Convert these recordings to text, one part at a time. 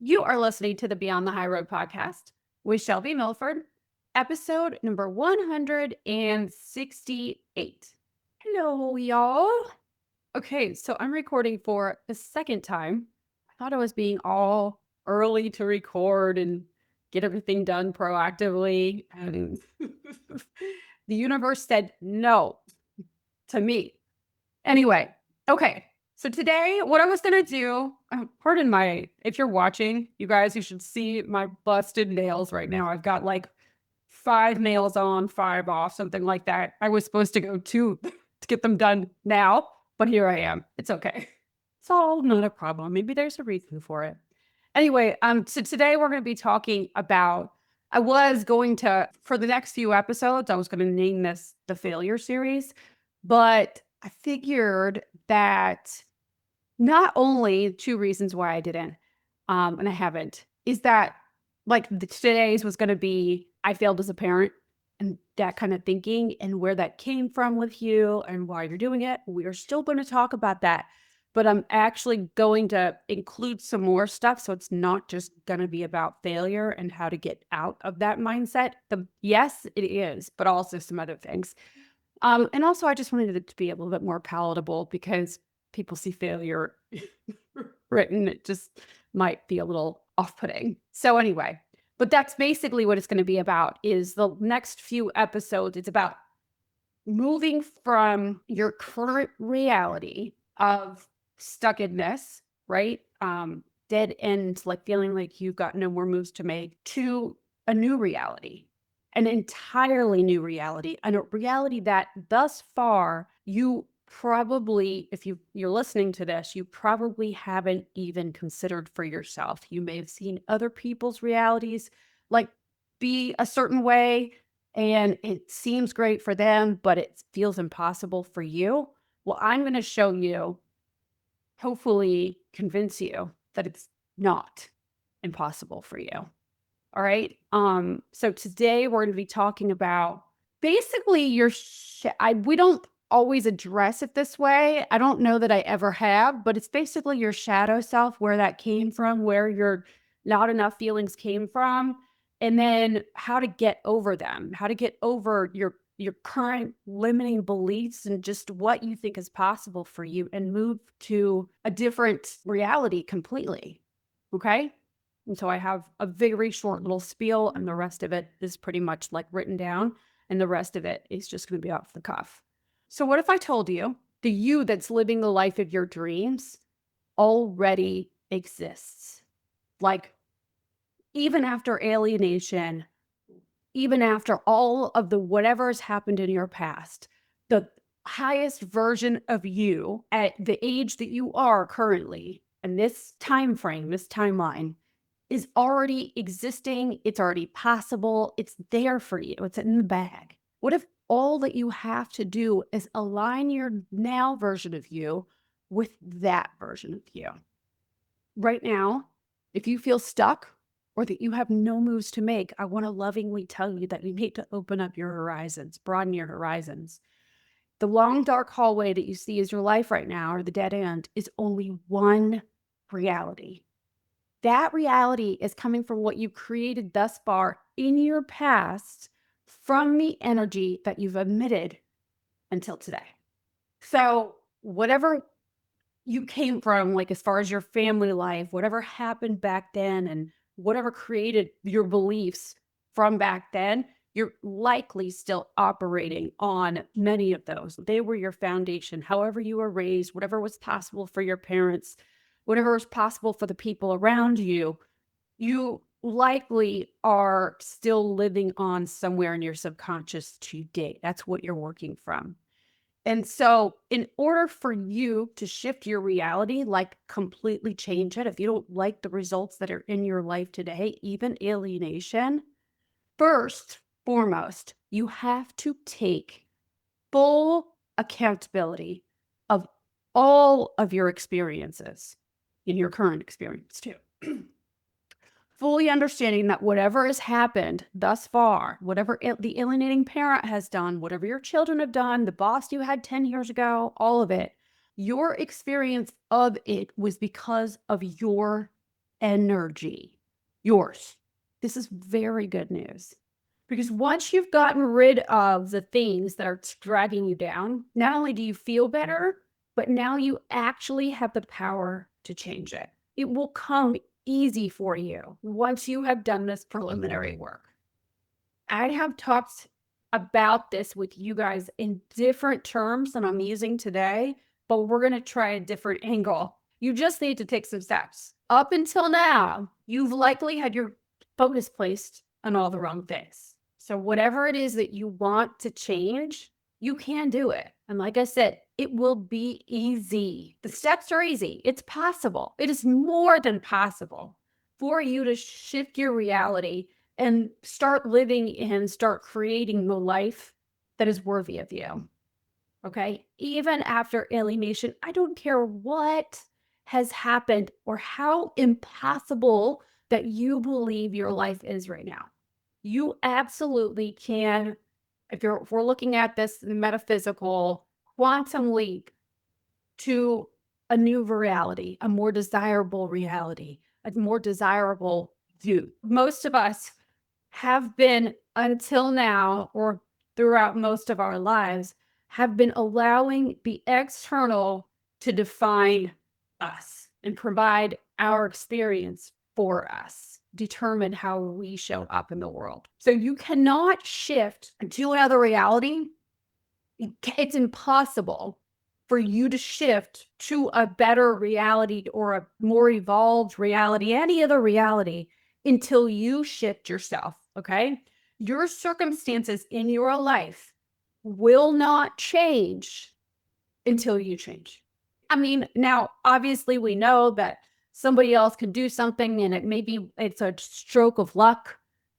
You are listening to the Beyond the High Road podcast with Shelby Milford, episode number 168. Hello, y'all. Okay, so I'm recording for the second time. I thought I was being all early to record and get everything done proactively. And the universe said no to me. Anyway, okay. So today, what I was gonna do, pardon my, if you're watching, you guys, you should see my busted nails right now. I've got like 5 nails on, 5 off, something like that. I was supposed to go to get them done now, but here I am. It's okay. It's all not a problem. Maybe there's a reason for it. Anyway, so today we're gonna be talking about. I was going to, for the next few episodes, I was going to name this the failure series, but I figured that not only 2 reasons why I didn't, and I haven't, is that like today's was going to be I failed as a parent and that kind of thinking and where that came from with you and why you're doing it. We are still going to talk about that, but I'm actually going to include some more stuff. So it's not just going to be about failure and how to get out of that mindset. Yes, it is, but also some other things. And also, I just wanted it to be a little bit more palatable because people see failure written. It just might be a little off-putting. So anyway, but that's basically what it's going to be about is the next few episodes. It's about moving from your current reality of stuckness, right? Dead end, like feeling like you've got no more moves to make to a new reality, an entirely new reality, and a reality that thus far you probably, if you're listening to this, you probably haven't even considered for yourself. You may have seen other people's realities like be a certain way and it seems great for them, but it feels impossible for you. Well, I'm going to show you, hopefully convince you that it's not impossible for you. All right. So today we're going to be talking about basically we don't always address it this way. I don't know that I ever have, but it's basically your shadow self, where that came from, where your not enough feelings came from, and then how to get over them, how to get over your current limiting beliefs and just what you think is possible for you and move to a different reality completely. Okay? And so I have a very short little spiel, and the rest of it is pretty much like written down, and the rest of it is just going to be off the cuff. So, what if I told you the you that's living the life of your dreams already exists? Like, even after alienation, even after all of the whatever's happened in your past, the highest version of you at the age that you are currently, and this time frame, this timeline, is already existing. It's already possible. It's there for you. It's in the bag. What if all that you have to do is align your now version of you with that version of you? Right now, if you feel stuck or that you have no moves to make, I want to lovingly tell you that you need to open up your horizons, broaden your horizons. The long, dark hallway that you see as your life right now, or the dead end, is only one reality. That reality is coming from what you created thus far in your past from the energy that you've emitted until today. So, whatever you came from, like as far as your family life, whatever happened back then, and whatever created your beliefs from back then, you're likely still operating on many of those. They were your foundation, however you were raised, whatever was possible for your parents, whatever was possible for the people around you. You likely are still living on somewhere in your subconscious today. That's what you're working from. And so, in order for you to shift your reality, like completely change it, if you don't like the results that are in your life today, even alienation, first, foremost, you have to take full accountability of all of your experiences in your current experience, too. Fully understanding that whatever has happened thus far, whatever the alienating parent has done, whatever your children have done, the boss you had 10 years ago, all of it, your experience of it was because of your energy. Yours. This is very good news. Because once you've gotten rid of the things that are dragging you down, not only do you feel better, but now you actually have the power to change it. It will come easy for you once you have done this preliminary work. I have talked about this with you guys in different terms than I'm using today, but we're going to try a different angle. You just need to take some steps. Up until now, you've likely had your focus placed on all the wrong things. So, whatever it is that you want to change, you can do it. And like I said, it will be easy. The steps are easy. It's possible. It is more than possible for you to shift your reality and start living and start creating the life that is worthy of you. Okay. Even after alienation, I don't care what has happened or how impossible that you believe your life is right now. You absolutely can, if we're looking at this metaphysical quantum leap to a new reality, a more desirable reality, a more desirable you. Most of us have been until now, or throughout most of our lives, have been allowing the external to define us and provide our experience for us, determine how we show up in the world. So you cannot shift to another reality. It's impossible for you to shift to a better reality or a more evolved reality, any other reality, until you shift yourself. Okay. Your circumstances in your life will not change until you change. I mean, now, obviously, we know that somebody else can do something and it's a stroke of luck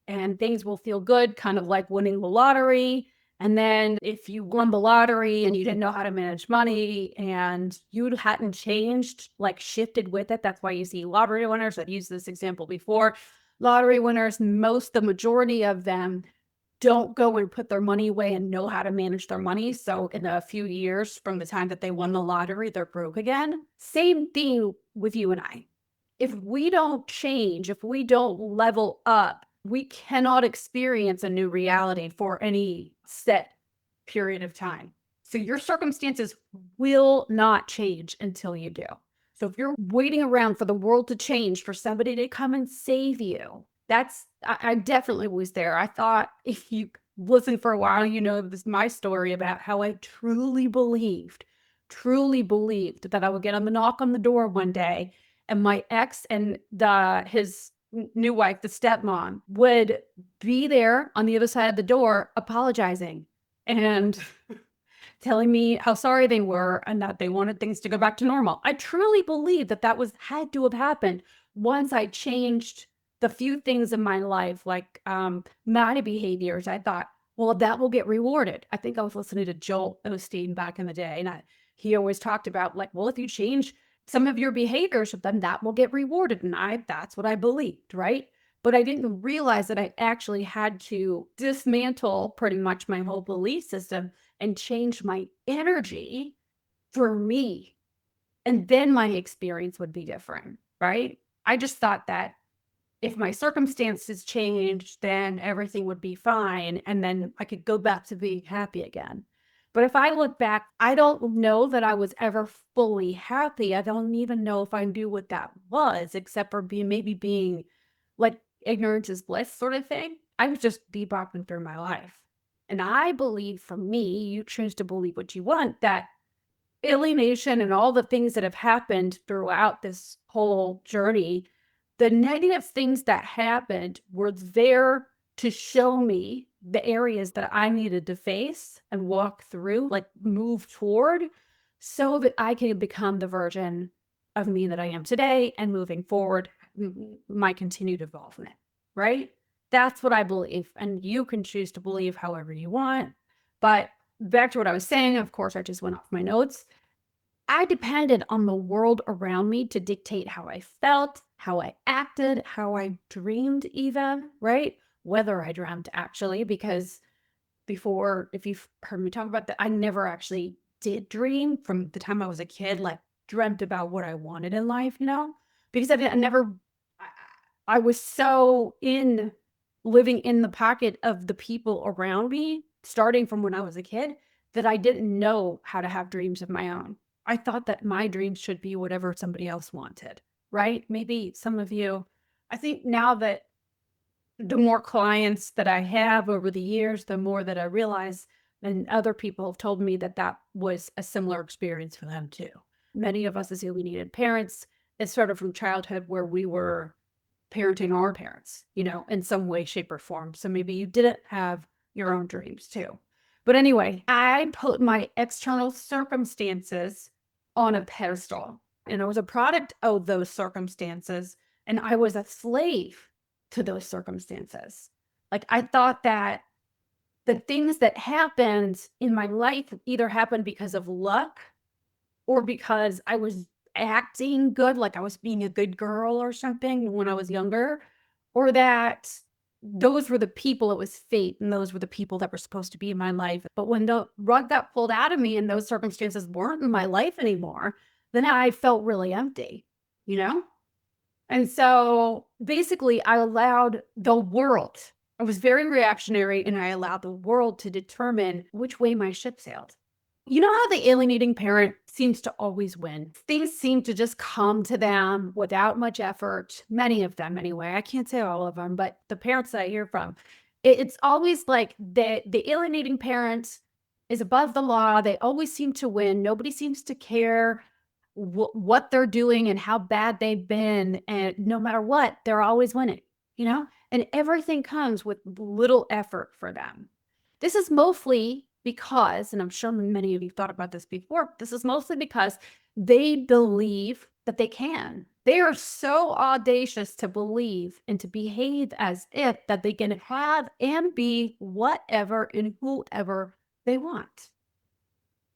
and things will feel good, kind of like winning the lottery. And then if you won the lottery and you didn't know how to manage money and you hadn't changed, like shifted with it, that's why you see lottery winners. I've used this example before. Lottery winners, the majority of them don't go and put their money away and know how to manage their money. So in a few years from the time that they won the lottery, they're broke again. Same thing with you and I. If we don't change, if we don't level up, we cannot experience a new reality for any set period of time. So your circumstances will not change until you do. So if you're waiting around for the world to change, for somebody to come and save you, I definitely was there. I thought, if you listen for a while, you know, this is my story about how I truly believed that I would get a knock on the door one day and my ex and his new wife, the stepmom, would be there on the other side of the door apologizing and telling me how sorry they were and that they wanted things to go back to normal. I truly believe that had to have happened once I changed the few things in my life, like my behaviors. I thought, well, that will get rewarded. I think I was listening to Joel Osteen back in the day, and he always talked about, like, well, if you change some of your behaviors, then that will get rewarded. And that's what I believed, right? But I didn't realize that I actually had to dismantle pretty much my whole belief system and change my energy for me. And then my experience would be different, right? I just thought that if my circumstances changed, then everything would be fine. And then I could go back to being happy again. But if I look back, I don't know that I was ever fully happy. I don't even know if I knew what that was, except for maybe being like ignorance is bliss sort of thing. I was just bebopping through my life. And I believe, for me, you choose to believe what you want, that alienation and all the things that have happened throughout this whole journey, the negative things that happened were there to show me the areas that I needed to face and walk through, like move toward, so that I can become the version of me that I am today and moving forward, my continued involvement, right? That's what I believe. And you can choose to believe however you want. But back to what I was saying, of course, I just went off my notes. I depended on the world around me to dictate how I felt, how I acted, how I dreamed, even, right? Whether I dreamt, actually, because before, if you've heard me talk about that, I never actually did dream from the time I was a kid, like dreamt about what I wanted in life, because I never I was so in living in the pocket of the people around me, starting from when I was a kid, that I didn't know how to have dreams of my own. I thought that my dreams should be whatever somebody else wanted, right? Maybe some of you, I think now that the more clients that I have over the years, the more that I realize, and other people have told me that that was a similar experience for them too. Many of us as alienated parents, it's sort of from childhood where we were parenting our parents, in some way, shape, or form. So maybe you didn't have your own dreams too. But anyway, I put my external circumstances on a pedestal, and I was a product of those circumstances, and I was a slave to those circumstances. Like, I thought that the things that happened in my life either happened because of luck or because I was acting good, like I was being a good girl or something when I was younger, or that those were the people, it was fate, and those were the people that were supposed to be in my life. But when the rug got pulled out of me and those circumstances weren't in my life anymore, then I felt really empty, you know? And so basically, I allowed the world, I was very reactionary, and I allowed the world to determine which way my ship sailed. You know how the alienating parent seems to always win? Things seem to just come to them without much effort. Many of them, anyway. I can't say all of them, but the parents that I hear from, it's always like the alienating parent is above the law. They always seem to win. Nobody seems to care what they're doing and how bad they've been. And no matter what, they're always winning, And everything comes with little effort for them. This is mostly because, and I'm sure many of you thought about this before, this is mostly because they believe that they can. They are so audacious to believe and to behave as if that they can have and be whatever and whoever they want.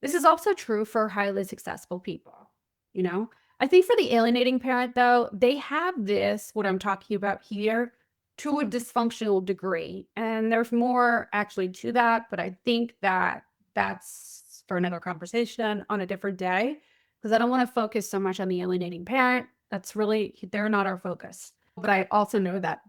This is also true for highly successful people, you know? I think for the alienating parent, though, they have this, what I'm talking about here, to a dysfunctional degree. And there's more actually to that, but I think that that's for another conversation on a different day, because I don't want to focus so much on the alienating parent. That's really, they're not our focus. But I also know that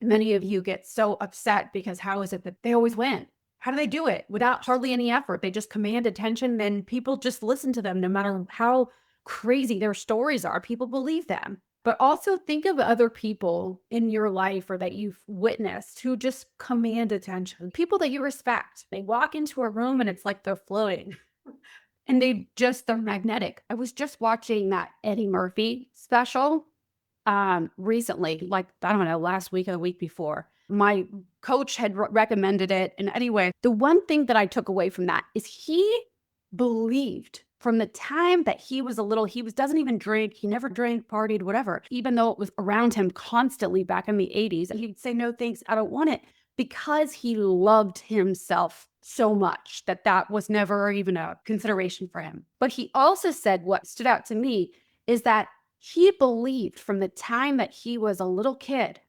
many of you get so upset because how is it that they always win? How do they do it without hardly any effort? They just command attention and people just listen to them no matter how crazy their stories are. People believe them. But also think of other people in your life or that you've witnessed who just command attention. People that you respect. They walk into a room and it's like they're floating and they're magnetic. I was just watching that Eddie Murphy special recently, like, I don't know, last week or the week before. My coach had recommended it. And anyway, the one thing that I took away from that is he believed from the time that he was a little, doesn't even drink. He never drank, partied, whatever, even though it was around him constantly back in the 80s. And he'd say, no, thanks, I don't want it, because he loved himself so much that that was never even a consideration for him. But he also said, what stood out to me is that he believed from the time that he was a little kid,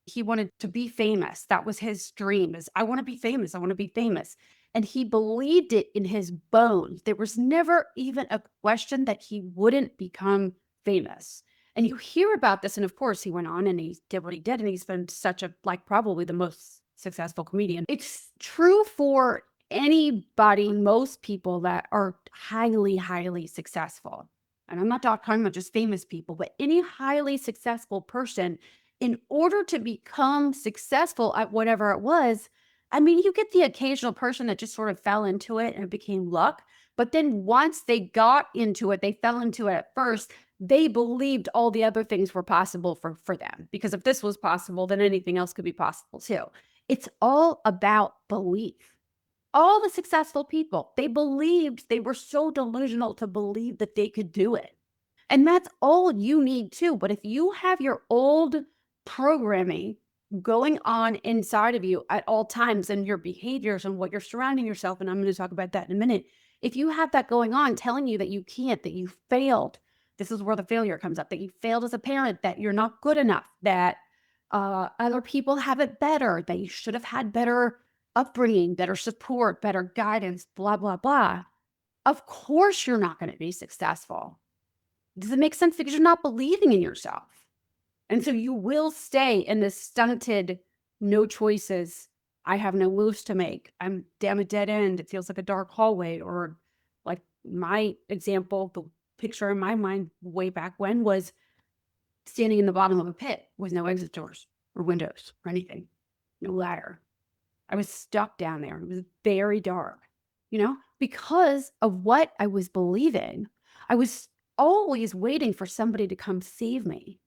he wanted to be famous. That was his dream, is I want to be famous. I want to be famous. And he believed it in his bones. There was never even a question that he wouldn't become famous. And you hear about this. And of course, he went on and he did what he did. And he's been such a, like, probably the most successful comedian. It's true for anybody, most people that are highly, highly successful. And I'm not talking about just famous people, but any highly successful person, in order to become successful at whatever it was, I mean, you get the occasional person that just sort of fell into it and it became luck. But then once they got into it, they fell into it at first, they believed all the other things were possible for them. Because if this was possible, then anything else could be possible too. It's all about belief. All the successful people, they believed, they were so delusional to believe that they could do it. And that's all you need too. But if you have your old programming going on inside of you at all times and your behaviors and what you're surrounding yourself, and I'm going to talk about that in a minute. If you have that going on, telling you that you can't, that you failed, this is where the failure comes up, that you failed as a parent, that you're not good enough, that other people have it better, that you should have had better upbringing, better support, better guidance, blah, blah, blah. Of course, you're not going to be successful. Does it make sense? Because you're not believing in yourself. And so you will stay in this stunted, no choices. I have no moves to make. I'm down a dead end. It feels like a dark hallway. Or like my example, the picture in my mind way back when was standing in the bottom of a pit with no exit doors or windows or anything, no ladder. I was stuck down there. It was very dark, because of what I was believing. I was always waiting for somebody to come save me.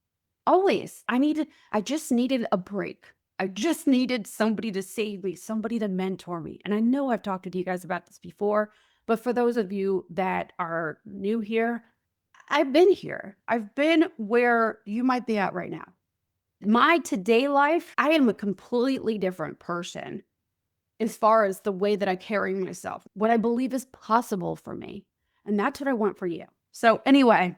Always. I just needed a break. I just needed somebody to save me, somebody to mentor me. And I know I've talked to you guys about this before, but for those of you that are new here, I've been here. I've been where you might be at right now. My today life, I am a completely different person as far as the way that I carry myself, what I believe is possible for me. And that's what I want for you. So anyway,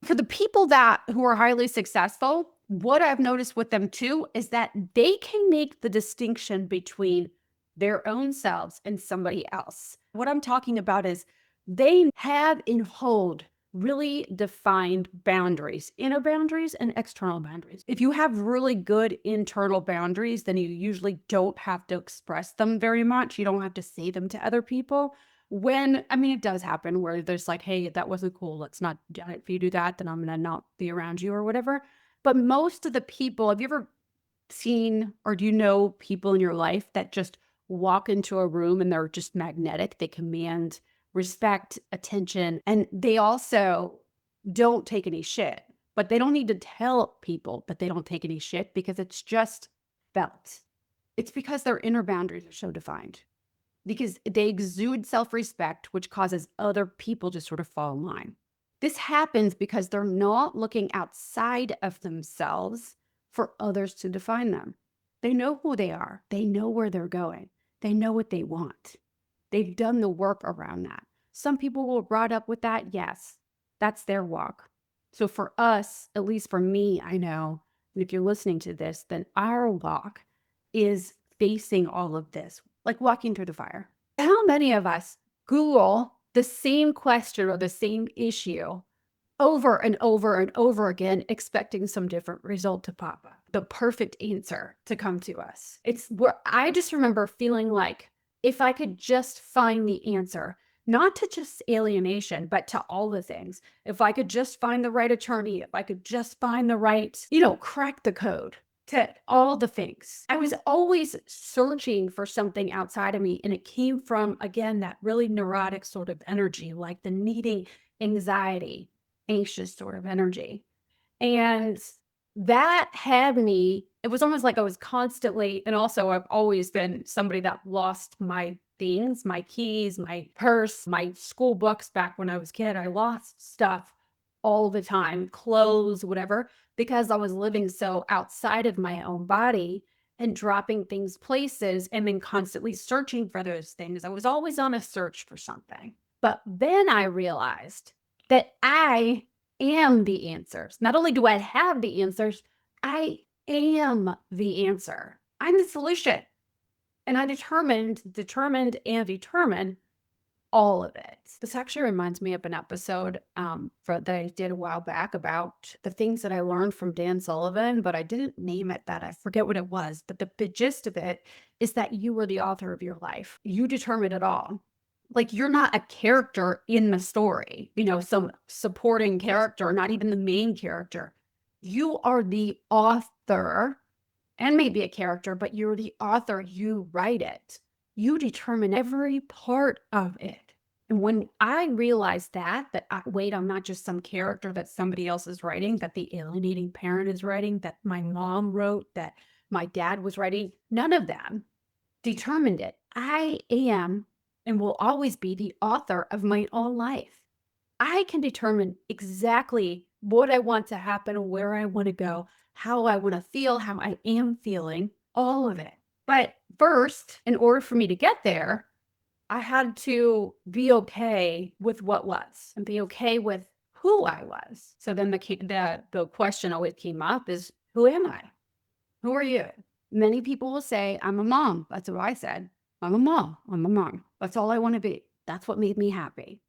for the people who are highly successful, what I've noticed with them too is that they can make the distinction between their own selves and somebody else. What I'm talking about is they have and hold really defined boundaries, inner boundaries and external boundaries. If you have really good internal boundaries, then you usually don't have to express them very much. You don't have to say them to other people. It does happen where there's like, hey, that wasn't cool. Let's not, if you do that, then I'm going to not be around you or whatever. But most of the people, have you ever seen or do you know people in your life that just walk into a room and they're just magnetic? They command respect, attention, and they also don't take any shit. But they don't need to tell people that they don't take any shit because it's just felt. It's because their inner boundaries are so defined. Because they exude self-respect, which causes other people to sort of fall in line. This happens because they're not looking outside of themselves for others to define them. They know who they are. They know where they're going. They know what they want. They've done the work around that. Some people were brought up with that. Yes, that's their walk. So for us, at least for me, I know, and if you're listening to this, then our walk is facing all of this, like walking through the fire. How many of us Google the same question or the same issue over and over and over again, expecting some different result to pop up, the perfect answer to come to us? It's where I just remember feeling like if I could just find the answer, not to just alienation, but to all the things. If I could just find the right attorney, if I could just find the right, crack the code to all the things. I was always searching for something outside of me. And it came from, again, that really neurotic sort of energy, like the needing anxiety, anxious sort of energy. And that had me, it was almost like I was constantly, and also I've always been somebody that lost my things, my keys, my purse, my school books back when I was a kid. I lost stuff all the time, clothes, whatever, because I was living so outside of my own body and dropping things places and then constantly searching for those things. I was always on a search for something. But then I realized that I am the answers. Not only do I have the answers, I am the answer. I'm the solution. And I determined all of it. This actually reminds me of an episode that I did a while back about the things that I learned from Dan Sullivan, but I didn't name it that. I forget what it was. But the gist of it is that you were the author of your life. You determine it all. Like, you're not a character in the story, some supporting character, not even the main character. You are the author and maybe a character, but you're the author. You write it. You determine every part of it. And when I realized wait, I'm not just some character that somebody else is writing, that the alienating parent is writing, that my mom wrote, that my dad was writing, none of them determined it. I am and will always be the author of my own life. I can determine exactly what I want to happen, where I want to go, how I want to feel, how I am feeling, all of it. But first, in order for me to get there, I had to be okay with what was and be okay with who I was. So then the question always came up is, who am I? Who are you? Many people will say, I'm a mom. That's what I said. I'm a mom. I'm a mom. That's all I want to be. That's what made me happy.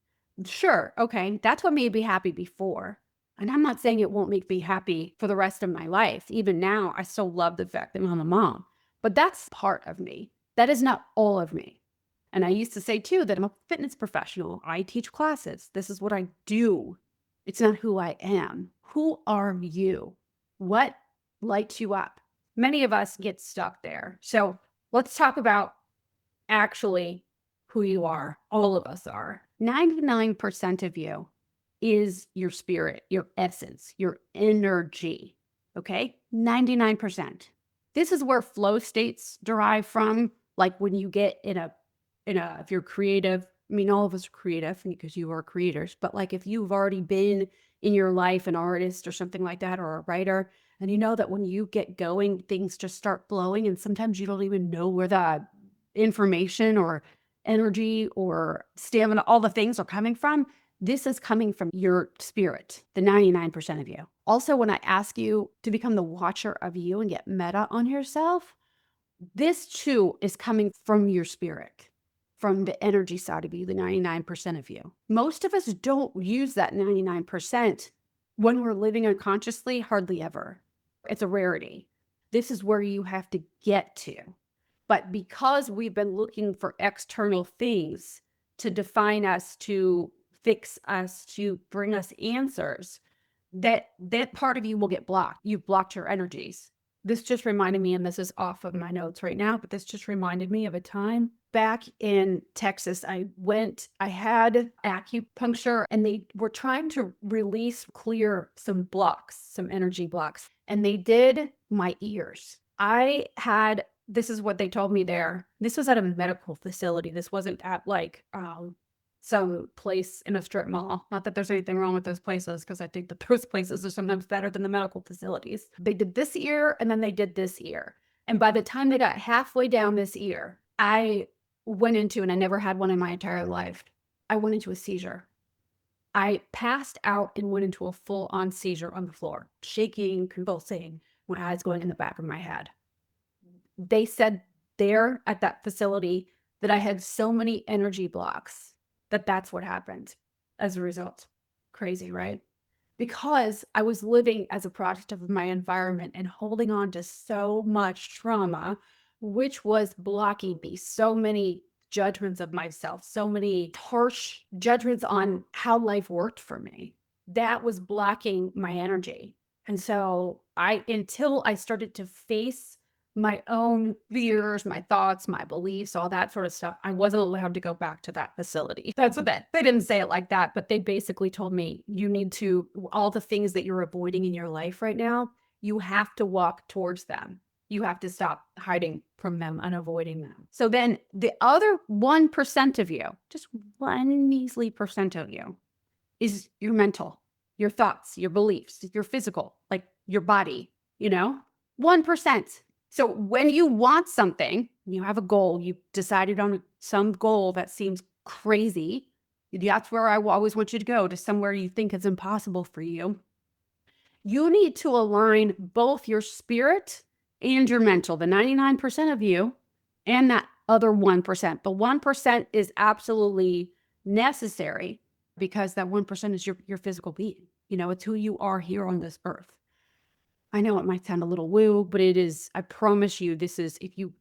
Sure. Okay. That's what made me happy before. And I'm not saying it won't make me happy for the rest of my life. Even now, I still love the fact that I'm a mom, but that's part of me. That is not all of me. And I used to say too that I'm a fitness professional. I teach classes. This is what I do. It's not who I am. Who are you? What lights you up? Many of us get stuck there. So let's talk about actually who you are. All of us are. 99% of you is your spirit, your essence, your energy. Okay? 99%. This is where flow states derive from. Like when you get if you're creative, I mean, all of us are creative because you are creators, but like if you've already been in your life an artist or something like that, or a writer, and you know that when you get going, things just start flowing, and sometimes you don't even know where the information or energy or stamina, all the things are coming from. This is coming from your spirit, the 99% of you. Also, when I ask you to become the watcher of you and get meta on yourself, this too is coming from your spirit, from the energy side of you, the 99% of you. Most of us don't use that 99% when we're living unconsciously, hardly ever. It's a rarity. This is where you have to get to. But because we've been looking for external things to define us, to fix us, to bring us answers, that part of you will get blocked. You've blocked your energies. This just reminded me, and this is off of my notes right now, but this just reminded me of a time back in Texas. I had acupuncture, and they were trying to clear some blocks, some energy blocks, and they did my ears. This is what they told me there. This was at a medical facility. This wasn't at like some place in a strip mall. Not that there's anything wrong with those places, because I think that those places are sometimes better than the medical facilities. They did this ear and then they did this ear. And by the time they got halfway down this ear, I went into, and I never had one in my entire life, I went into a seizure. I passed out and went into a full-on seizure on the floor, shaking, convulsing, my eyes going in the back of my head. They said there at that facility that I had so many energy blocks that's what happened as a result. Crazy, right? Because I was living as a product of my environment and holding on to so much trauma, which was blocking me. So many judgments of myself, so many harsh judgments on how life worked for me. That was blocking my energy. And so until I started to face my own fears, my thoughts, my beliefs, all that sort of stuff, I wasn't allowed to go back to that facility. That's what they didn't say it like that, but they basically told me, you need to, all the things that you're avoiding in your life right now, you have to walk towards them. You have to stop hiding from them and avoiding them. So then the other 1% of you, just one measly percent of you, is your mental, your thoughts, your beliefs, your physical, like your body, 1%. So when you want something, you have a goal, you decided on some goal that seems crazy, that's where I always want you to go, to somewhere you think is impossible for you. You need to align both your spirit and your mental, the 99% of you, and that other 1%. The 1% is absolutely necessary because that 1% is your physical being. It's who you are here on this earth. I know it might sound a little woo, but it is, I promise you, this is, if you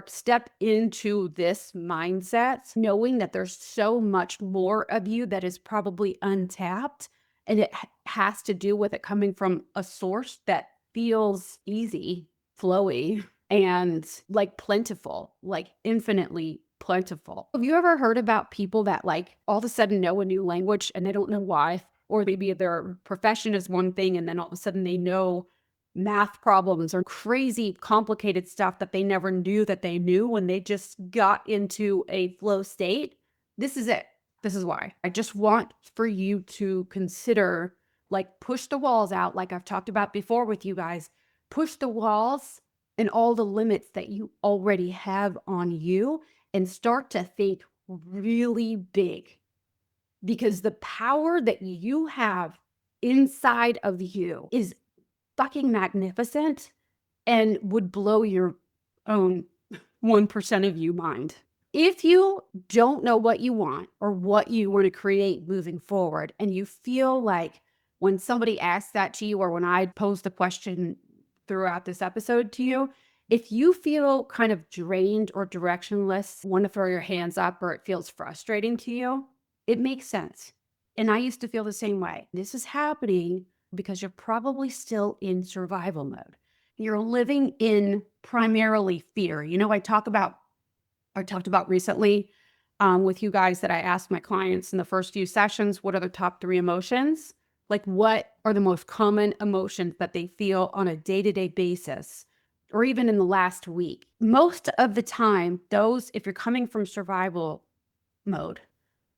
step into this mindset, knowing that there's so much more of you that is probably untapped, and it has to do with it coming from a source that feels easy, flowy, and like plentiful, like infinitely plentiful. Have you ever heard about people that like all of a sudden know a new language and they don't know why? Or maybe their profession is one thing and then all of a sudden they know math problems or crazy complicated stuff that they never knew that they knew when they just got into a flow state. This is it. This is why. I just want for you to consider, like, push the walls out, like I've talked about before with you guys. Push the walls and all the limits that you already have on you and start to think really big, because the power that you have inside of you is fucking magnificent and would blow your own 1% of you mind. If you don't know what you want or what you want to create moving forward, and you feel like when somebody asks that to you, or when I pose the question throughout this episode to you, if you feel kind of drained or directionless, want to throw your hands up, or it feels frustrating to you, it makes sense. And I used to feel the same way. This is happening because you're probably still in survival mode. You're living in primarily fear. I talked about recently with you guys that I asked my clients in the first few sessions, what are the top 3 emotions? Like, what are the most common emotions that they feel on a day-to-day basis, or even in the last week? Most of the time, those, if you're coming from survival mode,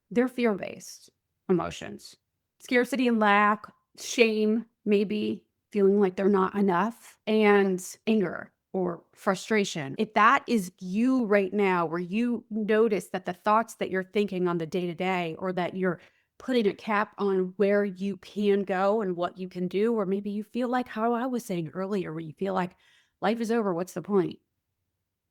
they're fear-based emotions. Scarcity and lack, shame, maybe feeling like they're not enough, and anger or frustration. If that is you right now, where you notice that the thoughts that you're thinking on the day to day, or that you're putting a cap on where you can go and what you can do, or maybe you feel like how I was saying earlier, where you feel like life is over, what's the point?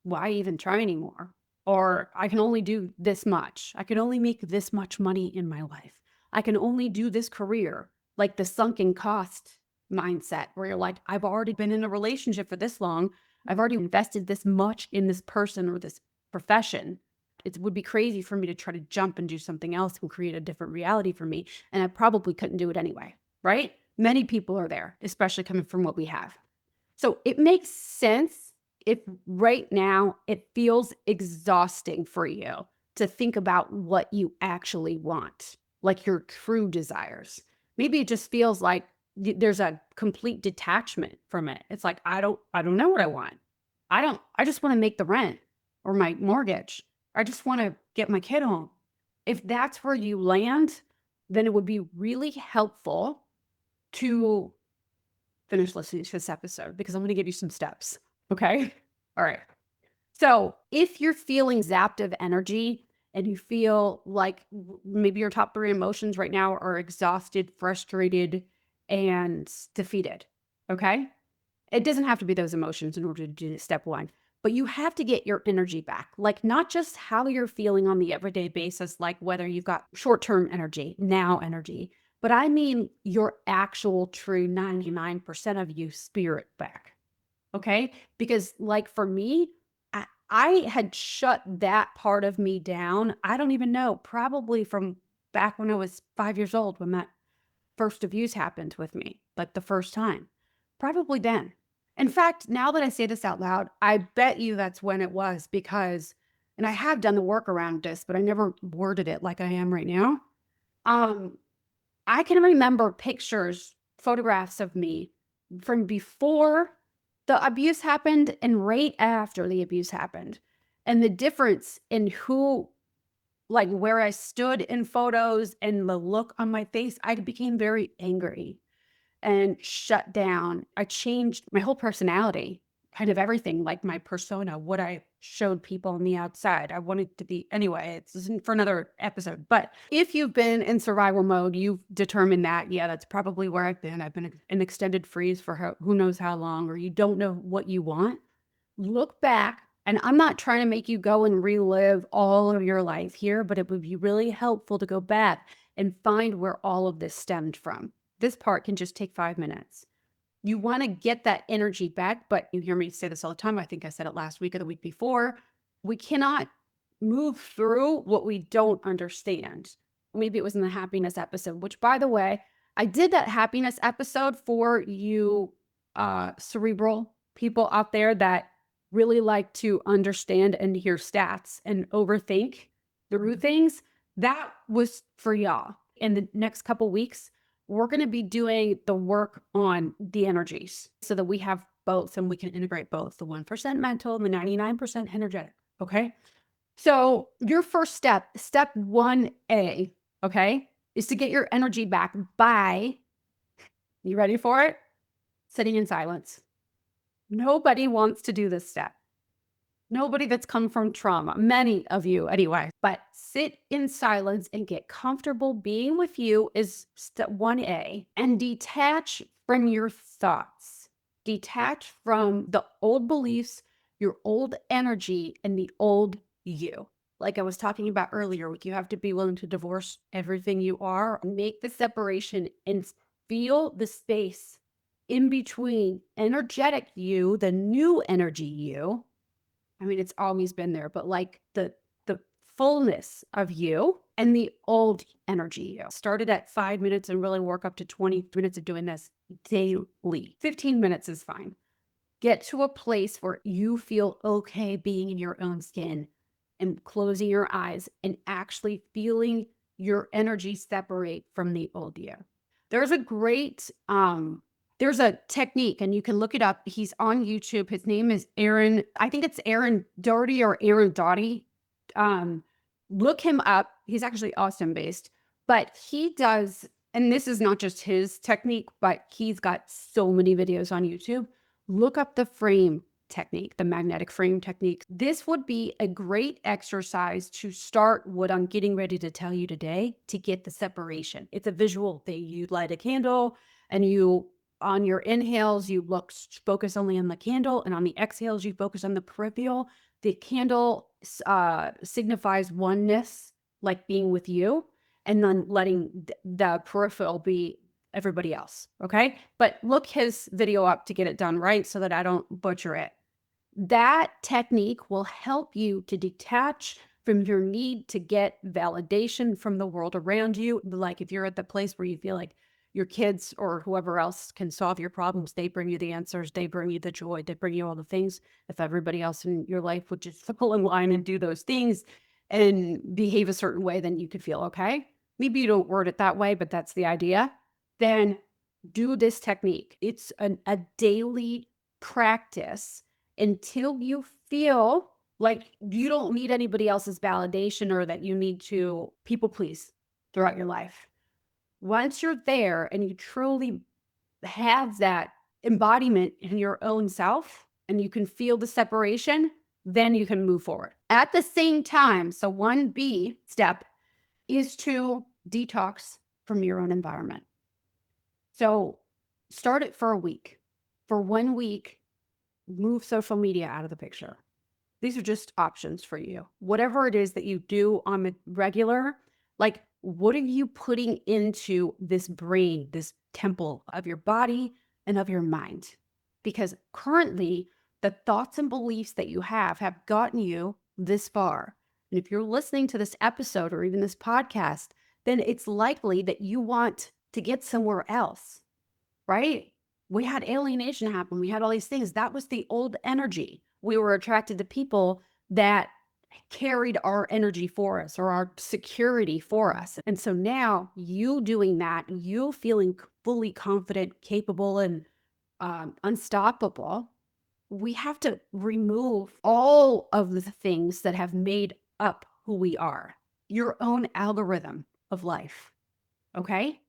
Why even try anymore? Or I can only do this much. I can only make this much money in my life. I can only do this career. Like the sunken cost mindset, where you're like, I've already been in a relationship for this long. I've already invested this much in this person or this profession. It would be crazy for me to try to jump and do something else and create a different reality for me. And I probably couldn't do it anyway, right? Many people are there, especially coming from what we have. So it makes sense if right now it feels exhausting for you to think about what you actually want, like your true desires. Maybe it just feels like there's a complete detachment from it. It's like, I don't know what I want. I just want to make the rent or my mortgage. I just want to get my kid home. If that's where you land, then it would be really helpful to finish listening to this episode, because I'm going to give you some steps. Okay. All right. So if you're feeling zapped of energy and you feel like maybe your top 3 emotions right now are exhausted, frustrated, and defeated. Okay. It doesn't have to be those emotions in order to do step 1, but you have to get your energy back. Like, not just how you're feeling on the everyday basis, like whether you've got short-term energy, now energy, but I mean your actual true 99% of you spirit back. Okay. Because, like, for me, I had shut that part of me down. I don't even know, probably from back when I was 5 years old, when that first abuse happened with me, like the first time. Probably then. In fact, now that I say this out loud, I bet you that's when it was, because, and I have done the work around this, but I never worded it like I am right now. Um, I can remember pictures, photographs of me from before the abuse happened and right after the abuse happened. And the difference in who, like where I stood in photos and the look on my face, I became very angry and shut down. I changed my whole personality, kind of everything, like my persona, what I showed people on the outside. I wanted to be, anyway, it's isn't for another episode. But if you've been in survival mode, you've determined that, yeah, that's probably where I've been. I've been in extended freeze for who knows how long, or you don't know what you want. Look back, and I'm not trying to make you go and relive all of your life here, but it would be really helpful to go back and find where all of this stemmed from. This part can just take 5 minutes. You want to get that energy back, but you hear me say this all the time. I think I said it last week or the week before. We cannot move through what we don't understand. Maybe it was in the happiness episode, which, by the way, I did that happiness episode for you cerebral people out there that really like to understand and hear stats and overthink through things. That was for y'all. In the next couple weeks, we're going to be doing the work on the energies so that we have both and we can integrate both the 1% mental and the 99% energetic. Okay. So your first step, step 1A, okay, is to get your energy back by, you ready for it? Sitting in silence. Nobody wants to do this step. Nobody that's come from trauma, many of you anyway, but sit in silence and get comfortable being with you is step 1A, and detach from your thoughts. Detach from the old beliefs, your old energy, and the old you. Like I was talking about earlier, you have to be willing to divorce everything you are, make the separation feel the space in between energetic you, the new energy you. I mean, it's always been there, but like the fullness of you and the old energy you. Started at 5 minutes and really work up to 20 minutes of doing this daily. 15 minutes is fine. Get to a place where you feel okay being in your own skin and closing your eyes and actually feeling your energy separate from the old you. There's a great there's a technique and you can look it up. He's on YouTube. His name is Aaron. I think it's Aaron Doherty or Aaron Doughty. Look him up. He's actually Austin based, but he does, and this is not just his technique, but he's got so many videos on YouTube. Look up the frame technique, the magnetic frame technique. This would be a great exercise to start what I'm getting ready to tell you today to get the separation. It's a visual thing. You light a candle and you, on your inhales, you focus only on the candle, and on the exhales, you focus on the peripheral. The candle signifies oneness, like being with you, and then letting the peripheral be everybody else. Okay. But look his video up to get it done right so that I don't butcher it. That technique will help you to detach from your need to get validation from the world around you. Like if you're at the place where you feel like your kids or whoever else can solve your problems, they bring you the answers, they bring you the joy, they bring you all the things. If everybody else in your life would just fall in line and do those things and behave a certain way, then you could feel okay. Maybe you don't word it that way, but that's the idea. Then do this technique. It's a daily practice until you feel like you don't need anybody else's validation or that you need to people please throughout your life. Once you're there and you truly have that embodiment in your own self and you can feel the separation, then you can move forward. At the same time, so 1B step is to detox from your own environment. So start it for a week. For 1 week, move social media out of the picture. These are just options for you. Whatever it is that you do on a regular, like what are you putting into this brain, this temple of your body and of your mind? Because currently the thoughts and beliefs that you have gotten you this far. And if you're listening to this episode or even this podcast, then it's likely that you want to get somewhere else, right? We had alienation happen. We had all these things. That was the old energy. We were attracted to people that carried our energy for us or our security for us. And so now you doing that, you feeling fully confident, capable, and unstoppable, we have to remove all of the things that have made up who we are, your own algorithm of life. Okay?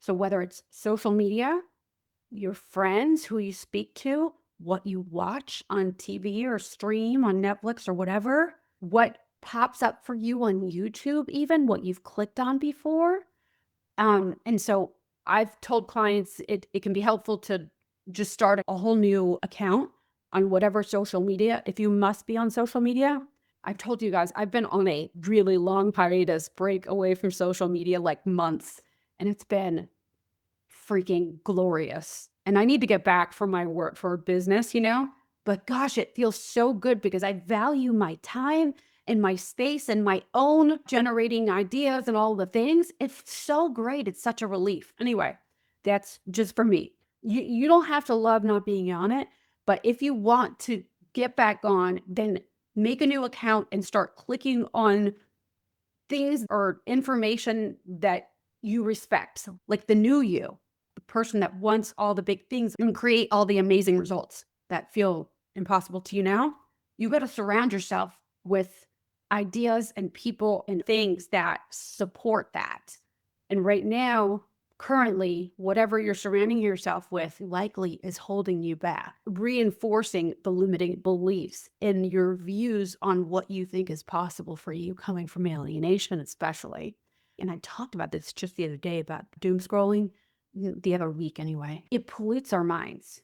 So whether it's social media, your friends who you speak to, what you watch on TV or stream on Netflix or whatever, what pops up for you on YouTube, even what you've clicked on before. And so I've told clients it can be helpful to just start a whole new account on whatever social media, if you must be on social media. I've told you guys, I've been on a really long hiatus break away from social media, like months, and it's been freaking glorious. And I need to get back for my work for business, but gosh, it feels so good because I value my time and my space and my own generating ideas and all the things. It's so great. It's such a relief. Anyway, that's just for me. You don't have to love not being on it, but if you want to get back on, then make a new account and start clicking on things or information that you respect. So like the new you, the person that wants all the big things and create all the amazing results that feel impossible to you now. You got to surround yourself with ideas and people and things that support that. And right now, currently, whatever you're surrounding yourself with likely is holding you back, reinforcing the limiting beliefs in your views on what you think is possible for you coming from alienation, especially. And I talked about this just the other day about doom scrolling, the other week anyway. It pollutes our minds.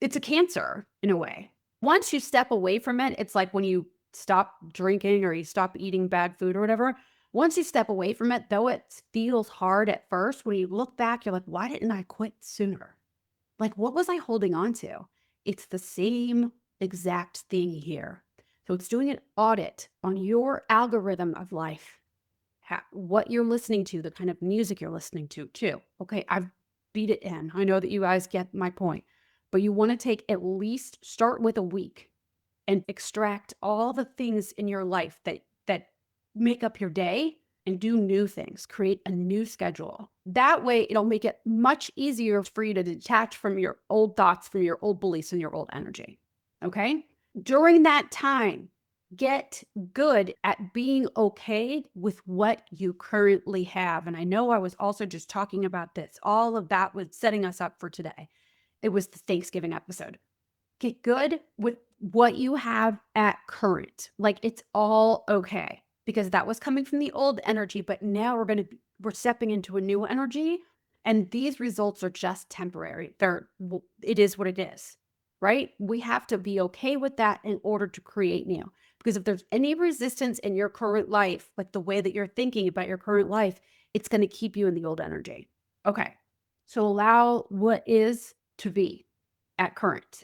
It's a cancer in a way. Once you step away from it, it's like when you stop drinking or you stop eating bad food or whatever, Once you step away from it, though it feels hard at first, when you look back, you're like, why didn't I quit sooner? Like, what was I holding on to? It's the same exact thing here. So it's doing an audit on your algorithm of life, what you're listening to, the kind of music you're listening to, too. Okay, I've beat it in. I know that you guys get my point, but you want to take at least start with a week and extract all the things in your life that make up your day and do new things. Create a new schedule. That way it'll make it much easier for you to detach from your old thoughts, from your old beliefs and your old energy. Okay? During that time, get good at being okay with what you currently have. And I know I was also just talking about this. All of that was setting us up for today. It was the Thanksgiving episode. Get good with what you have at current. Like, it's all okay, because that was coming from the old energy, but now we're stepping into a new energy, and these results are just temporary. It is what it is, right? We have to be okay with that in order to create new. Because if there's any resistance in your current life, like the way that you're thinking about your current life, it's going to keep you in the old energy. Okay. So allow what is to be at current.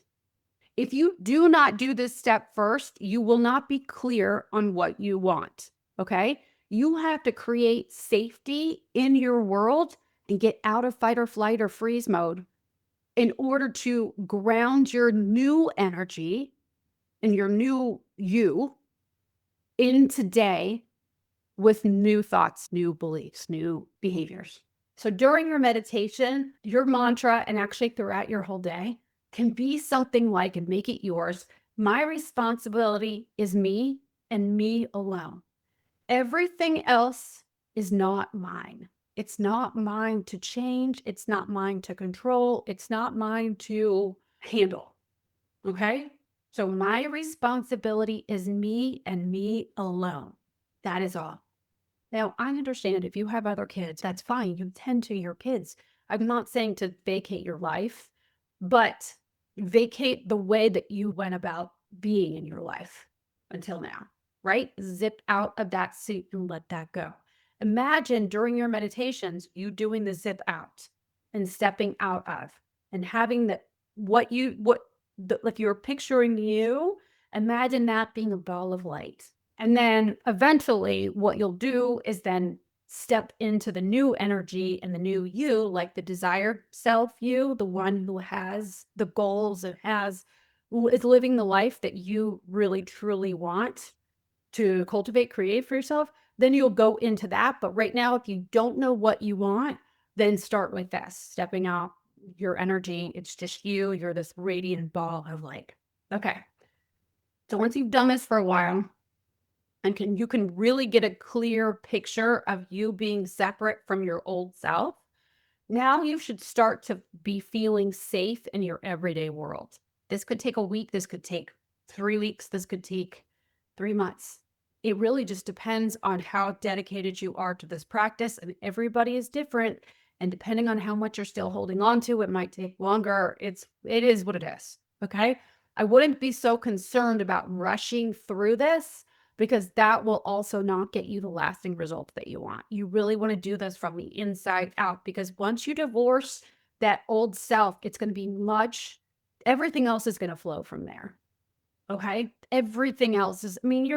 If you do not do this step first, you will not be clear on what you want. Okay. You have to create safety in your world and get out of fight or flight or freeze mode in order to ground your new energy and your new you in today with new thoughts, new beliefs, new behaviors. So during your meditation, your mantra, and actually throughout your whole day, can be something like, and make it yours, my responsibility is me and me alone. Everything else is not mine. It's not mine to change. It's not mine to control. It's not mine to handle. Okay? So my responsibility is me and me alone. That is all. Now, I understand if you have other kids, that's fine. You tend to your kids. I'm not saying to vacate your life, but vacate the way that you went about being in your life until now, right? Zip out of that seat and let that go. Imagine during your meditations, you doing the zip out and stepping out of and having like you're picturing you, imagine that being a ball of light. And then eventually what you'll do is then step into the new energy and the new you, like the desired self you, the one who has the goals and who is living the life that you really truly want to cultivate, create for yourself. Then you'll go into that. But right now, if you don't know what you want, then start with this, stepping out your energy. It's just you. You're this radiant ball of light. Okay. So once you've done this for a while, and you can really get a clear picture of you being separate from your old self, now you should start to be feeling safe in your everyday world. This could take a week. This could take 3 weeks. This could take 3 months. It really just depends on how dedicated you are to this practice, and everybody is different. And depending on how much you're still holding on to, it might take longer. It is what it is. Okay. I wouldn't be so concerned about rushing through this, because that will also not get you the lasting results that you want. You really want to do this from the inside out, because once you divorce that old self, it's going to be everything else is going to flow from there. Okay. Everything else is, I mean,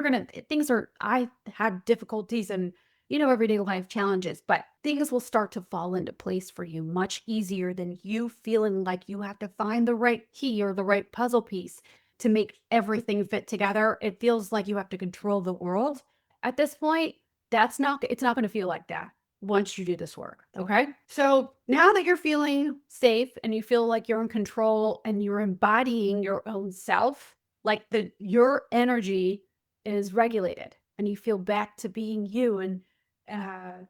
I had difficulties and, everyday life challenges, but things will start to fall into place for you much easier than you feeling like you have to find the right key or the right puzzle piece to make everything fit together. It feels like you have to control the world. At this point, it's not going to feel like that once you do this work. Okay. So now that you're feeling safe and you feel like you're in control and you're embodying your own self, like your energy is regulated and you feel back to being you, and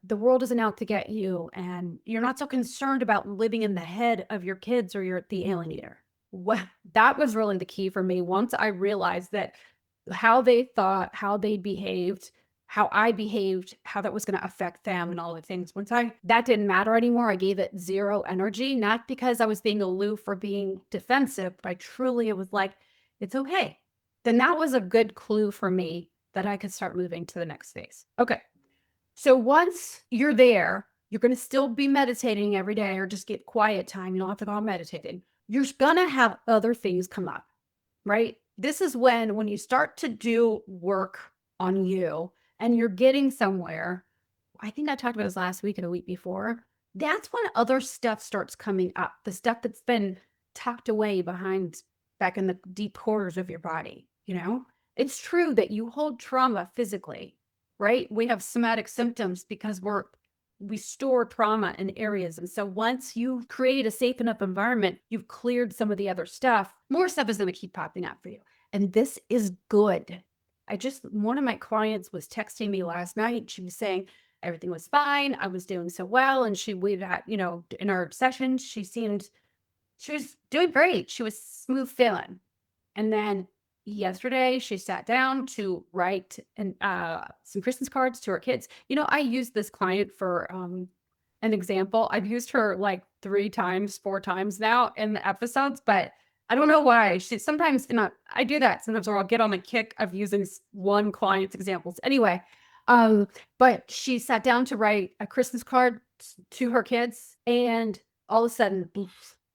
the world isn't out to get you, and you're not so concerned about living in the head of your kids or you're the alienator. Well, that was really the key for me. Once I realized that how they thought, how they behaved, how I behaved, how that was going to affect them and all the things. That didn't matter anymore. I gave it zero energy, not because I was being aloof or being defensive, but it was like, it's okay. Then that was a good clue for me that I could start moving to the next phase. Okay. So once you're there, you're going to still be meditating every day or just get quiet time. You don't have to go on meditating. You're going to have other things come up, right? This is when you start to do work on you and you're getting somewhere. I think I talked about this last week and a week before. That's when other stuff starts coming up. The stuff that's been tucked away behind back in the deep corners of your body, you know? It's true that you hold trauma physically, right? We have somatic symptoms because we store trauma in areas. And so once you create a safe enough environment, you've cleared some of the other stuff, more stuff is going to keep popping up for you. And this is good. One of my clients was texting me last night. She was saying everything was fine. I was doing so well. And we had, in our sessions, she was doing great. She was smooth sailing. And then yesterday, she sat down to write some Christmas cards to her kids. I used this client for an example. I've used her like 3 times, 4 times now in the episodes, but I don't know why. Sometimes, I do that sometimes, where I'll get on the kick of using one client's examples. Anyway, but she sat down to write a Christmas card to her kids, and all of a sudden,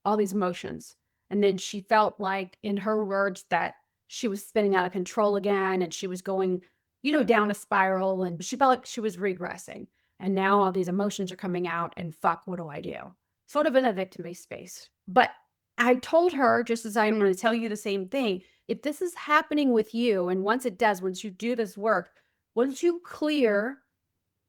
all these emotions. And then she felt like, in her words, that she was spinning out of control again, and she was going, down a spiral, and she felt like she was regressing. And now all these emotions are coming out, and fuck, what do I do? Sort of in a victim-based space. But I told her, just as I'm going to tell you the same thing, if this is happening with you, and once you do this work, once you clear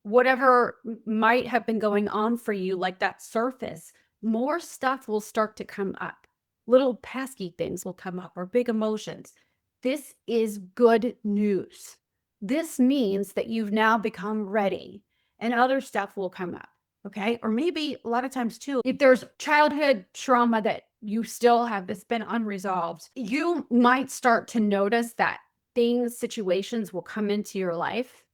whatever might have been going on for you, like that surface, more stuff will start to come up. Little pesky things will come up, or big emotions. This is good news. This means that you've now become ready, and other stuff will come up. Okay. Or maybe a lot of times too, if there's childhood trauma that you still have that's been unresolved, you might start to notice that situations will come into your life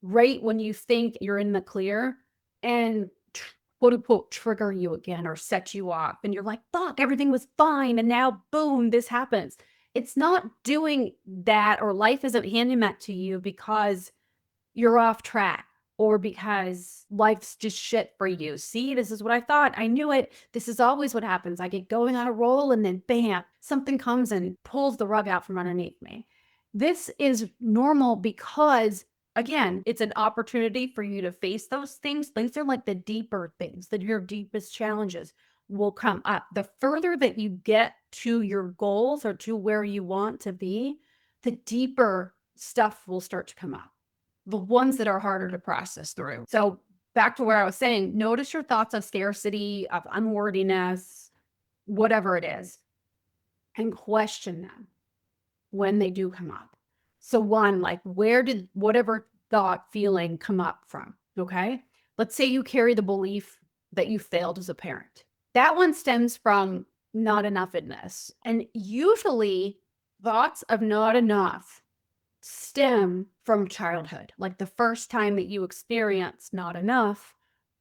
right when you think you're in the clear, and quote unquote trigger you again or set you off. And you're like, fuck, everything was fine. And now, boom, this happens. It's not doing that, or life isn't handing that to you because you're off track, or because life's just shit for you. See, this is what I thought. I knew it. This is always what happens. I get going on a roll, and then bam, something comes and pulls the rug out from underneath me. This is normal because, again, it's an opportunity for you to face those things. These are like the deeper things, that your deepest challenges will come up. The further that you get to your goals, or to where you want to be, the deeper stuff will start to come up. The ones that are harder to process through. So back to where I was saying, notice your thoughts of scarcity, of unworthiness, whatever it is, and question them when they do come up. So one, like, where did whatever thought, feeling come up from? Okay. Let's say you carry the belief that you failed as a parent. That one stems from not enoughness. And usually thoughts of not enough stem from childhood. Like, the first time that you experienced not enough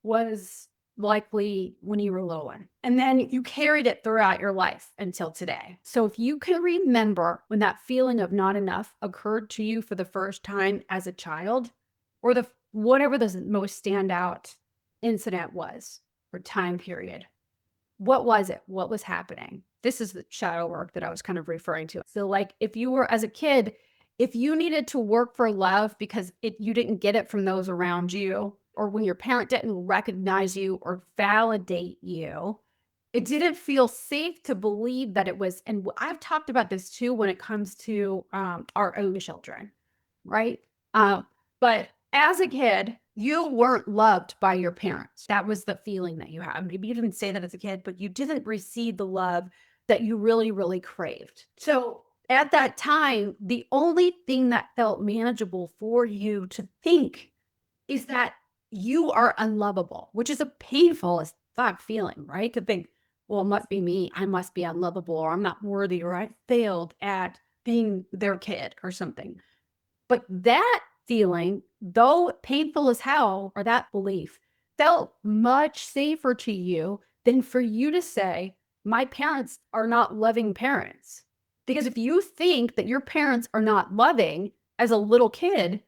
was likely when you were little one. And then you carried it throughout your life until today. So if you can remember when that feeling of not enough occurred to you for the first time as a child, or whatever the most standout incident was, or time period, what was it? What was happening? This is the shadow work that I was kind of referring to. So like, if you were, as a kid, if you needed to work for love because you didn't get it from those around you, or when your parent didn't recognize you or validate you, it didn't feel safe to believe that it was. And I've talked about this too when it comes to our own children, right? But as a kid, you weren't loved by your parents. That was the feeling that you had. Maybe you didn't say that as a kid, but you didn't receive the love that you really, really craved. So at that time, the only thing that felt manageable for you to think is that you are unlovable, which is a painful as fuck feeling, right? To think, well, it must be me. I must be unlovable, or I'm not worthy, or I failed at being their kid or something. But that feeling, though painful as hell, or that belief, felt much safer to you than for you to say, my parents are not loving parents. Because if you think that your parents are not loving as a little kid,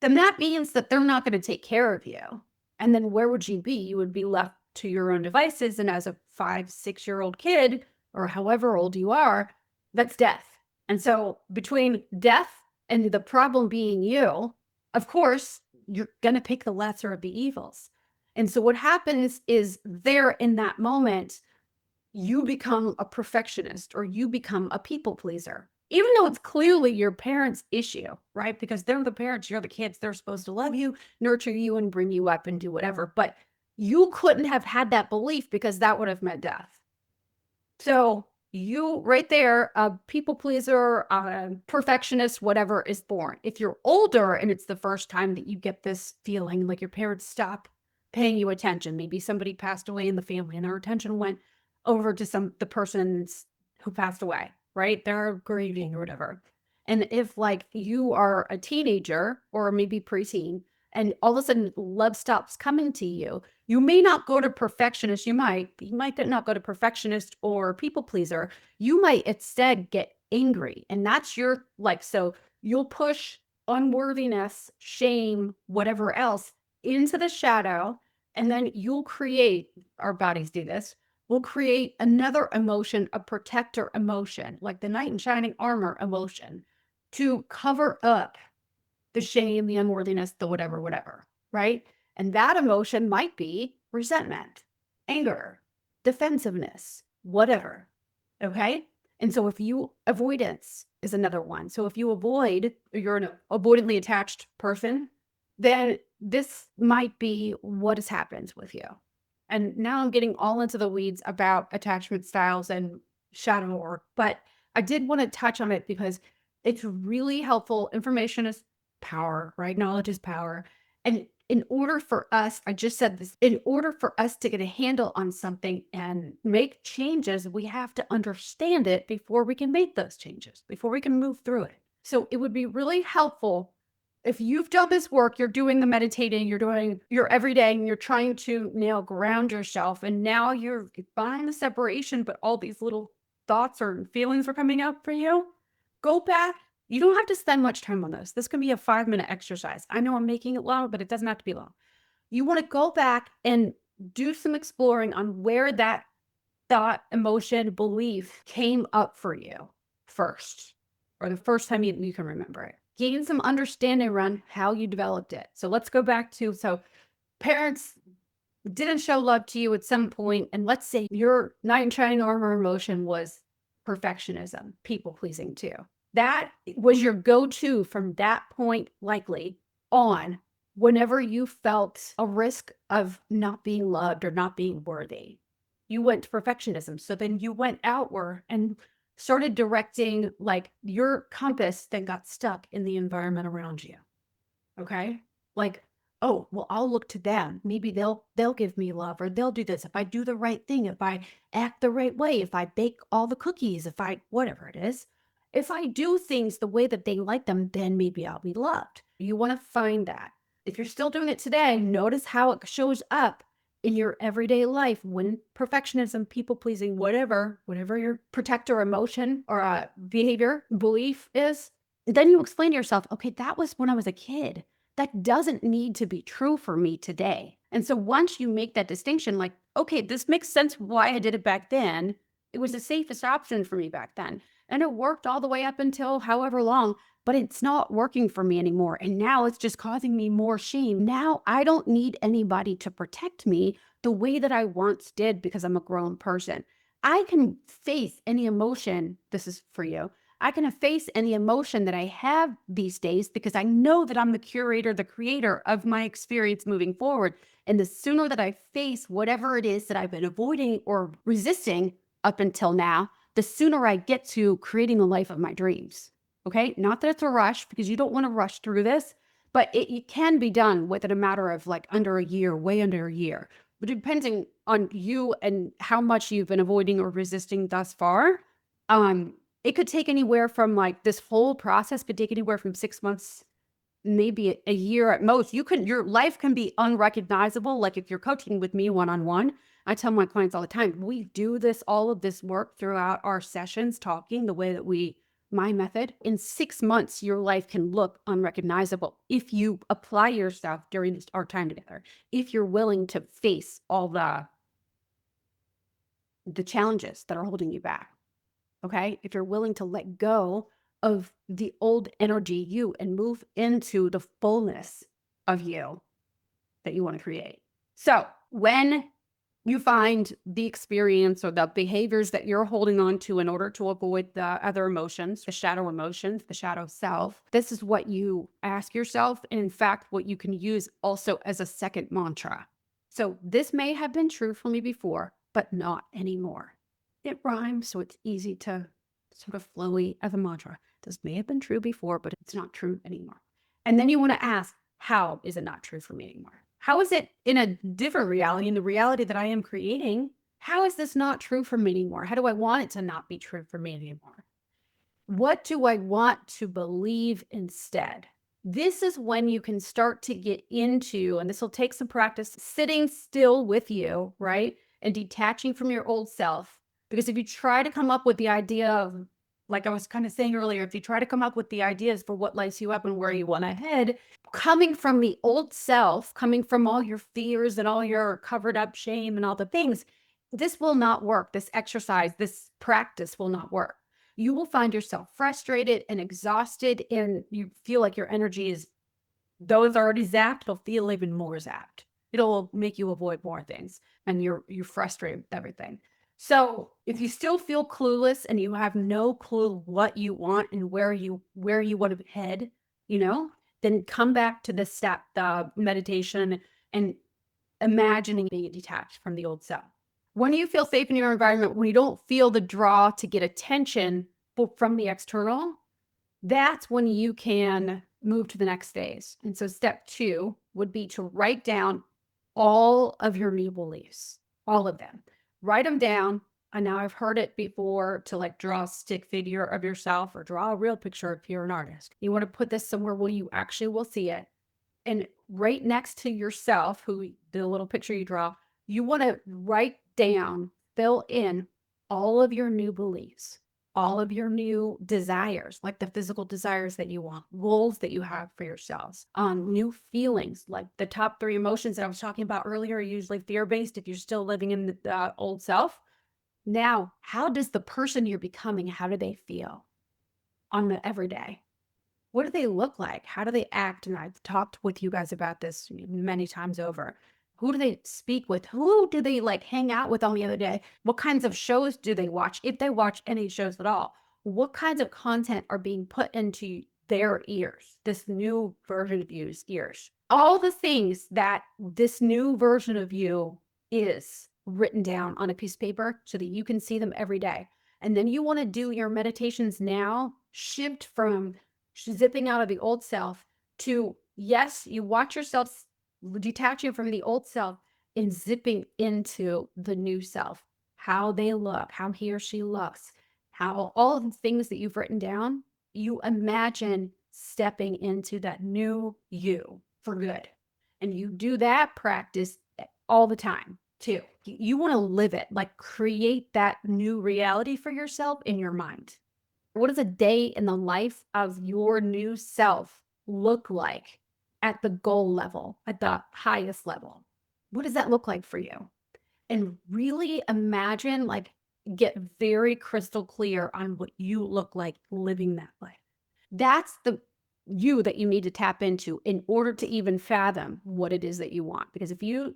then that means that they're not going to take care of you. And then where would you be? You would be left to your own devices. And as a 5, 6-year-old kid, or however old you are, that's death. And so between death and the problem being you, of course, you're going to pick the lesser of the evils. And so what happens is there in that moment, you become a perfectionist or you become a people pleaser, even though it's clearly your parents' issue, right? Because they're the parents, you're the kids, they're supposed to love you, nurture you, and bring you up and do whatever. But you couldn't have had that belief because that would have meant death. So you right there, a people pleaser, perfectionist, whatever is born. If you're older and it's the first time that you get this feeling like your parents stop paying you attention, maybe somebody passed away in the family and our attention went over to the persons who passed away, right? They're grieving or whatever. And if like you are a teenager or maybe preteen and all of a sudden love stops coming to you, you may not go to perfectionist. You might not go to perfectionist or people pleaser. You might instead get angry. And that's your so you'll push unworthiness, shame, whatever else into the shadow. And then you'll create, our bodies do this, we'll create another emotion, a protector emotion, like the knight in shining armor emotion, to cover up the shame, the unworthiness, the whatever, right? And that emotion might be resentment, anger, defensiveness, whatever. Okay. And so if you avoidance is another one. So if you avoid, you're an avoidantly attached person, then this might be what has happened with you. And now I'm getting all into the weeds about attachment styles and shadow work, but I did want to touch on it because it's really helpful. Information is power, right? Knowledge is power. And in order for us, I just said this, in order for us to get a handle on something and make changes, we have to understand it before we can make those changes, before we can move through it. So it would be really helpful if you've done this work, you're doing the meditating, you're doing your everyday, and you're trying to now ground yourself. And now you're finding the separation, but all these little thoughts or feelings are coming up for you. Go back. You don't have to spend much time on this. This can be a 5-minute exercise. I know I'm making it long, but it doesn't have to be long. You want to go back and do some exploring on where that thought, emotion, belief came up for you first, or the first time you can remember it. Gain some understanding around how you developed it. So let's go back to, parents didn't show love to you at some point, and let's say your knight in shining armor emotion was perfectionism, people pleasing too. That was your go-to from that point likely on whenever you felt a risk of not being loved or not being worthy. You went to perfectionism. So then you went outward and started directing your compass then got stuck in the environment around you. Okay. Oh, well, I'll look to them. Maybe they'll give me love, or they'll do this. If I do the right thing, if I act the right way, if I bake all the cookies, if I, whatever it is, if I do things the way that they like them, then maybe I'll be loved. You want to find that. If you're still doing it today, notice how it shows up in your everyday life when perfectionism, people pleasing, whatever your protector emotion or behavior, belief is. Then you explain to yourself, okay, that was when I was a kid. That doesn't need to be true for me today. And so once you make that distinction, okay, this makes sense why I did it back then. It was the safest option for me back then. And it worked all the way up until however long, but it's not working for me anymore. And now it's just causing me more shame. Now I don't need anybody to protect me the way that I once did because I'm a grown person. I can face any emotion. This is for you. I can face any emotion that I have these days because I know that I'm the curator, the creator of my experience moving forward. And the sooner that I face whatever it is that I've been avoiding or resisting up until now, the sooner I get to creating the life of my dreams. Okay. Not that it's a rush, because you don't want to rush through this, but it can be done within a matter of under a year, way under a year. But depending on you and how much you've been avoiding or resisting thus far, it could take anywhere from this whole process could take anywhere from 6 months, maybe a year at most. Your life can be unrecognizable. Like if you're coaching with me one-on-one, I tell my clients all the time, we do all of this work throughout our sessions, talking the way that we my method, in 6 months, your life can look unrecognizable if you apply yourself during our time together. If you're willing to face all the challenges that are holding you back. Okay. If you're willing to let go of the old energy you and move into the fullness of you that you want to create. So when you find the experience or the behaviors that you're holding on to in order to avoid the other emotions, the shadow emotions, the shadow self, this is what you ask yourself. And in fact, what you can use also as a second mantra. So this may have been true for me before, but not anymore. It rhymes, so it's easy to sort of flowy as a mantra. This may have been true before, but it's not true anymore. And then you want to ask, how is it not true for me anymore? How is it in a different reality, in the reality that I am creating? How is this not true for me anymore? How do I want it to not be true for me anymore? What do I want to believe instead? This is when you can start to get into, and this will take some practice, sitting still with you, right? And detaching from your old self. Because if you try to come up with the idea of, like I was kind of saying earlier, if you try to come up with the ideas for what lights you up and where you want to head, coming from the old self, coming from all your fears and all your covered up shame and all the things, this will not work. This exercise, this practice will not work. You will find yourself frustrated and exhausted, and you feel like your energy is, though it's already zapped, it'll feel even more zapped. It'll make you avoid more things, and you're frustrated with everything. So if you still feel clueless and you have no clue what you want and where you want to head, then come back to this step, the meditation, and imagining being detached from the old self. When you feel safe in your environment, when you don't feel the draw to get attention from the external, that's when you can move to the next phase. And so step 2 would be to write down all of your new beliefs, all of them. Write them down. And now I've heard it before to like draw a stick figure of yourself or draw a real picture if you're an artist. You want to put this somewhere where you actually will see it. And right next to yourself, who the little picture you draw, you want to write down, fill in all of your new beliefs, all of your new desires, like the physical desires that you want, goals that you have for yourselves, new feelings, like the top 3 emotions that I was talking about earlier are usually fear-based if you're still living in the old self. Now, how does the person you're becoming, how do they feel on the everyday? What do they look like? How do they act? And I've talked with you guys about this many times over. Who do they speak with? Who do they like hang out with on the other day? What kinds of shows do they watch? If they watch any shows at all, what kinds of content are being put into their ears, this new version of you's ears? All the things that this new version of you is written down on a piece of paper so that you can see them every day. And then you want to do your meditations now, shift from zipping out of the old self to, yes, you watch yourself detaching from the old self and zipping into the new self, how they look, how he or she looks, how all of the things that you've written down, you imagine stepping into that new you for good. And you do that practice all the time too. You want to live it, like create that new reality for yourself in your mind. What does a day in the life of your new self look like at the goal level, at the highest level? What does that look like for you? And really imagine, like, get very crystal clear on what you look like living that life. That's the you that you need to tap into in order to even fathom what it is that you want. Because if you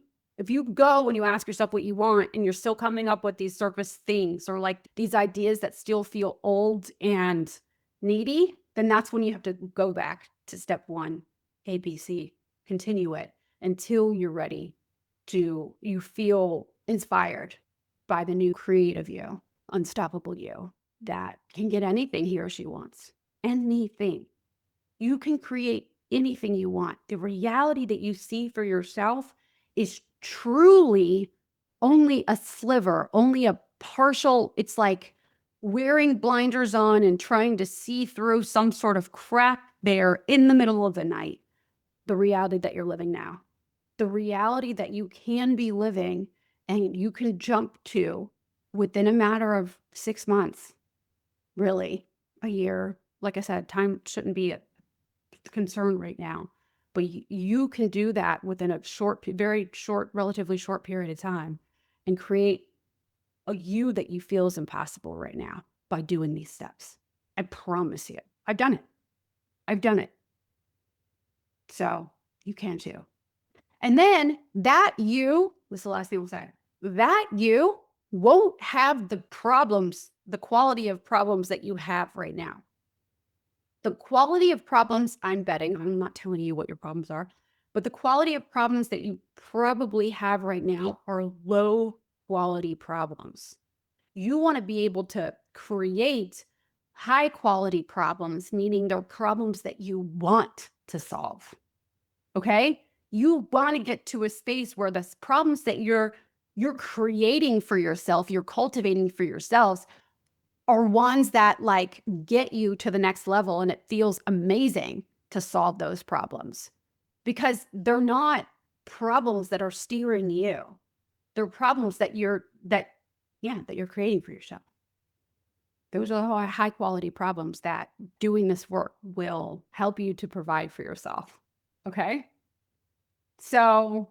go and you ask yourself what you want and you're still coming up with these surface things or like these ideas that still feel old and needy, then that's when you have to go back to step 1, ABC, continue it until you're ready to you feel inspired by the new creative you, unstoppable you that can get anything he or she wants. Anything. You can create anything you want. The reality that you see for yourself is truly only a sliver, only a partial. It's like wearing blinders on and trying to see through some sort of crack there in the middle of the night. The reality that you're living now, the reality that you can be living and you can jump to within a matter of 6 months, really. a year. Like I said, time shouldn't be a concern right now, but you can do that within a very short, relatively short period of time and create a you that you feel is impossible right now by doing these steps. I promise you. I've done it. I've done it. So you can too. And then that you, this is the last thing we'll say, that you won't have the problems, the quality of problems that you have right now. The quality of problems, I'm betting, I'm not telling you what your problems are, but the quality of problems that you probably have right now are low quality problems. You want to be able to create high quality problems, meaning they're problems that you want to solve. Okay? You want to get to a space where the problems that you're creating for yourself, you're cultivating for yourselves, are ones that like get you to the next level, and it feels amazing to solve those problems because they're not problems that are steering you. They're problems that you're creating for yourself. Those are high quality problems that doing this work will help you to provide for yourself. Okay? So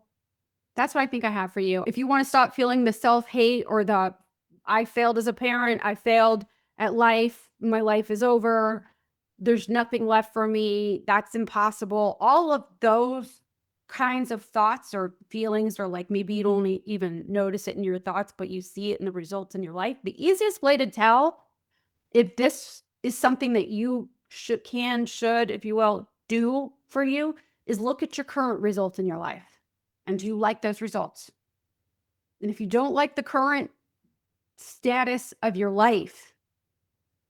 that's what I think I have for you. If you want to stop feeling the self-hate or the I failed as a parent, I failed at life, my life is over, there's nothing left for me, that's impossible. All of those kinds of thoughts or feelings, or like maybe you don't even notice it in your thoughts, but you see it in the results in your life. The easiest way to tell if this is something that you should, if you will, do for you is look at your current results in your life. And do you like those results? And if you don't like the current status of your life,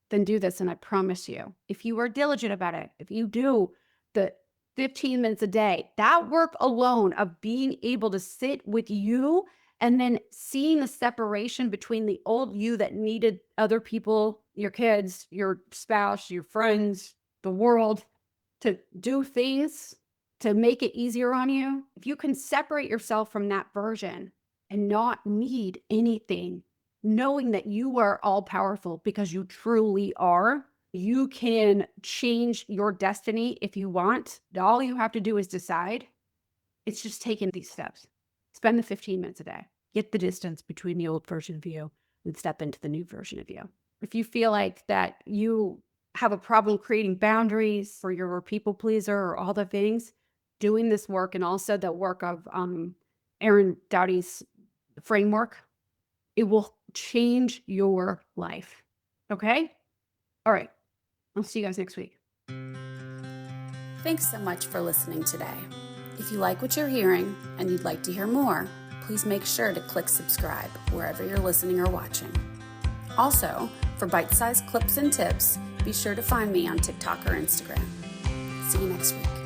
then do this. And I promise you, if you are diligent about it, if you do the 15 minutes a day, that work alone of being able to sit with you and then seeing the separation between the old you that needed other people, your kids, your spouse, your friends, the world, to do things to make it easier on you, if you can separate yourself from that version and not need anything, knowing that you are all powerful because you truly are, you can change your destiny if you want. All you have to do is decide. It's just taking these steps. Spend the 15 minutes a day. Get the distance between the old version of you and step into the new version of you. If you feel like that you have a problem creating boundaries, or you're a people pleaser, or all the things, doing this work and also the work of Aaron Doughty's framework, it will change your life. Okay? All right. I'll see you guys next week. Thanks so much for listening today. If you like what you're hearing and you'd like to hear more, please make sure to click subscribe wherever you're listening or watching. Also, for bite-sized clips and tips, be sure to find me on TikTok or Instagram. See you next week.